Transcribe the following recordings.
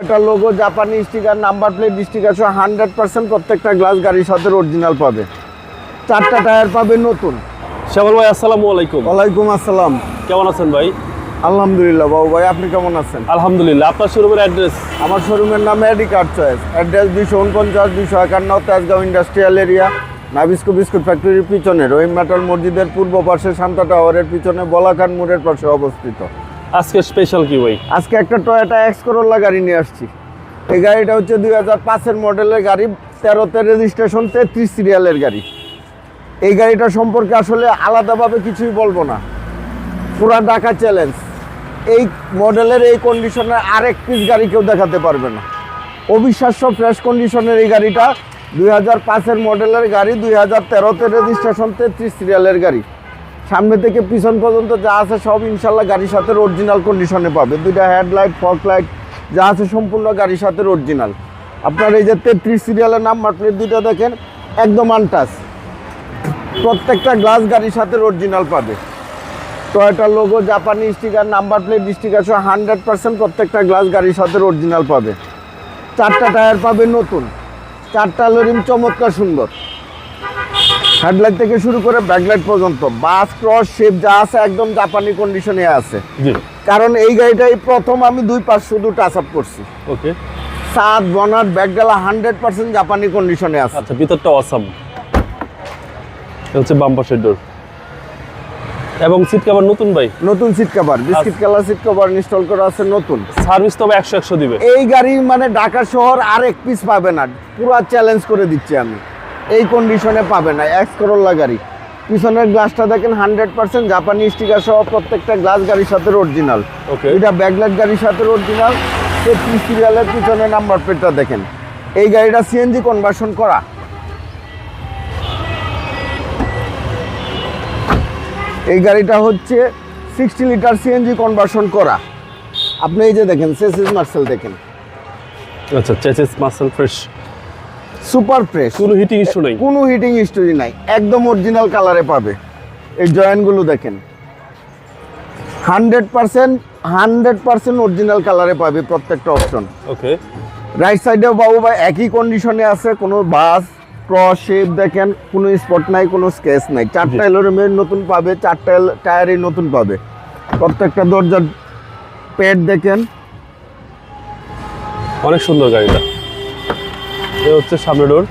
এটা লোগো, জাপানি sticker, number plate sticker সহ 100% প্রত্যেকটা গ্লাস গাড়ির সাথে অরিজিনাল পাবে। 4টা টায়ার পাবে নতুন। শ্যামল ভাই, আসসালামু আলাইকুম। ওয়ালাইকুম আসসালাম। কেমন আছেন ভাই? আলহামদুলিল্লাহ বাবু ভাই, আপনি কেমন আছেন? আলহামদুলিল্লাহ। আপনার শোরুমের অ্যাড্রেস? আমার শোরুমের নাম AD car choice. Address 249-251 Tejgaon industrial area, Nabisco biscuit ফ্যাক্টরির পিছনে, রহিম মেটাল মসজিদের পূর্ব পাশে, শান্তা টাওয়ারের পিছনে, বলাখান মোড়ের পাশে অবস্থিত। আজকে স্পেশাল কি ভাই? আজকে একটা টয়োটা এক্স করোলা গাড়ি নিয়ে আসছি। এই গাড়িটা হচ্ছে 2005-এর মডেলের গাড়ি, 13তে রেজিস্ট্রেশন, 33 সিরিয়ালের গাড়ি। এই গাড়িটা সম্পর্কে আসলে আলাদাভাবে কিছুই বলবো না, পুরা ঢাকা চ্যালেঞ্জ। এই মডেলের এই কন্ডিশনের আরেক পিস গাড়ি কেউ দেখাতে পারবে না। অবিশ্বাস্য ফ্রেশ কন্ডিশনের এই গাড়িটা 2005-এর মডেলের গাড়ি, 2013তে রেজিস্ট্রেশন, 33 সিরিয়ালের গাড়ি। সামনে থেকে পিছন পর্যন্ত যা আছে সব ইনশাল্লাহ গাড়ির সাথে অরিজিনাল কন্ডিশনে পাবে। 2টা হেডলাইট, ফগ লাইট যা আছে সম্পূর্ণ গাড়ির সাথে অরিজিনাল। আপনার এই যে 33 সিরিয়ালের নাম্বার প্লেট 2টা দেখেন, একদম আনটাচ। প্রত্যেকটা গ্লাস গাড়ির সাথে অরিজিনাল পাবে। টয়োটা লোগো, জাপানি স্টিকার, নাম্বার প্লেট স্টিকার সহ 100% প্রত্যেকটা গ্লাস গাড়ির সাথে অরিজিনাল পাবে। 4টা টায়ার পাবে নতুন, 4টা লরিম চমৎকার সুন্দর। হেডলাইট থেকে শুরু করে ব্যাকলাইট পর্যন্ত, বাস ক্রস শেপ যা আছে একদম জাপানি কন্ডিশনে আছে। জি। কারণ এই গাড়িটাই প্রথম আমি 2 পাশ শুধু টাচ আপ করছি। ওকে। সাত বনাট ব্যাকডালা 100% জাপানি কন্ডিশনে আছে। আচ্ছা, ভিতরটা অসাম। হচ্ছে বাম পাশের ডোর এবং সিট কভার নতুন ভাই। নতুন seat cover, biscuit colour seat cover install করা আছে নতুন। সার্ভিস তবে 100 দিবে। এই গাড়ি মানে ঢাকা শহর আর এক পিস পাবে না, পুরো চ্যালেঞ্জ করে দিচ্ছি আমি। এই কন্ডিশনে পাবে না এক্স করোলা গাড়ি। পিছনের গ্লাসটা দেখেন 100% জাপানি স্টিকার সহ প্রত্যেকটা গ্লাস গাড়ির সাথে অরিজিনাল। ওকে। এটা ব্যাকলাইট গাড়ির সাথে অরিজিনাল। 33 সিরিয়ালের পিছনে নাম্বার প্লেটটা দেখেন। এই গাড়িটা সিএনজি কনভার্সন করা। এই গাড়িটা হচ্ছে 60 লিটার সিএনজি কনভার্সন করা। আপনি এই যে দেখেন চেসিস মার্সেল দেখেন। আচ্ছা, chassis muscle fresh, super fresh, কোনো হিটিং ইস্যু নাই। কোনো হিটিং হিস্টোরি নাই, একদম অরিজিনাল কালারে পাবে। এই জয়েন্টগুলো দেখেন 100% অরিজিনাল কালারে পাবে প্রত্যেকটা অপশন। ওকে। রাইট সাইডেও বাবু ভাই একই কন্ডিশনে আছে, কোনো বাস ক্রস শেপ দেখেন, কোনো স্পট নাই, কোনো স্কেচ নাই। 4টা এলোরিমের নতুন পাবে, 4টা টায়ারই নতুন পাবে। প্রত্যেকটা দরজার প্যাড দেখেন, অনেক সুন্দর গাড়িটা। এই হচ্ছে সামনে ডোর,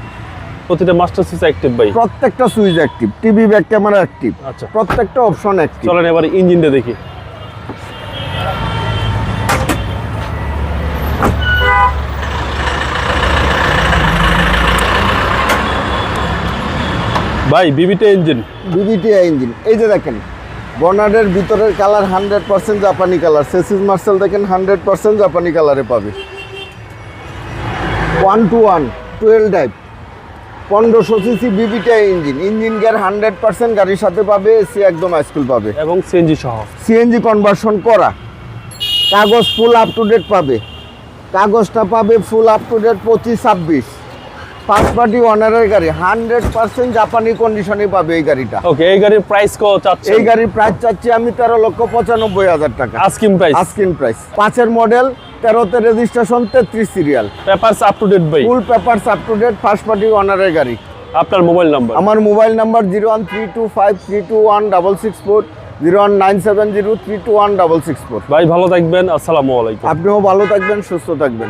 প্রতিটা মাস্টার সুইচ অ্যাক্টিভ ভাই। প্রত্যেকটা switch active, TV back camera active, আচ্ছা। প্রত্যেকটা অপশন অ্যাক্টিভ। চলেন এবার ইঞ্জিনটা দেখি। ভাই বিবিটা ইঞ্জিন, বিবিটিআই ইঞ্জিন। এই যে দেখেন বনারের ভিতরের কালার 100% জাপানি কালার। চেসিস মার্সেল দেখেন 100% জাপানি কালারে পাবে। 1-to-1 12 type 1500 CC বিবিটিআই engine. Engine gear 100% গাড়ির সাথে পাবে। এসি একদম হাইস্কুল পাবে এবং সিএনজি সহ। সিএনজি কনভার্সন করা। কাগজ ফুল আপ টু ডেট পাবে। কাগজটা পাবে full up to date 25-26। First party ওনারের গাড়ি, 100% জাপানি কন্ডিশনে পাবে এই গাড়িটা। ওকে। এই গাড়ির প্রাইস কত চাচ্ছেন? এই গাড়ির প্রাইস চাচ্ছি আমি 13,95,000 টাকা। Asking price. Asking price. 5-এর মডেল, 13তে registration, 33 serial, papers up to date ভাই। Full papers up to date, first party ওনারের গাড়ি। আপনার মোবাইল নাম্বার? আমার মোবাইল নাম্বার 01325321664, 01970321664। ভাই ভালো থাকবেন, আসসালামু আলাইকুম। আপনিও ভালো থাকবেন, সুস্থ থাকবেন।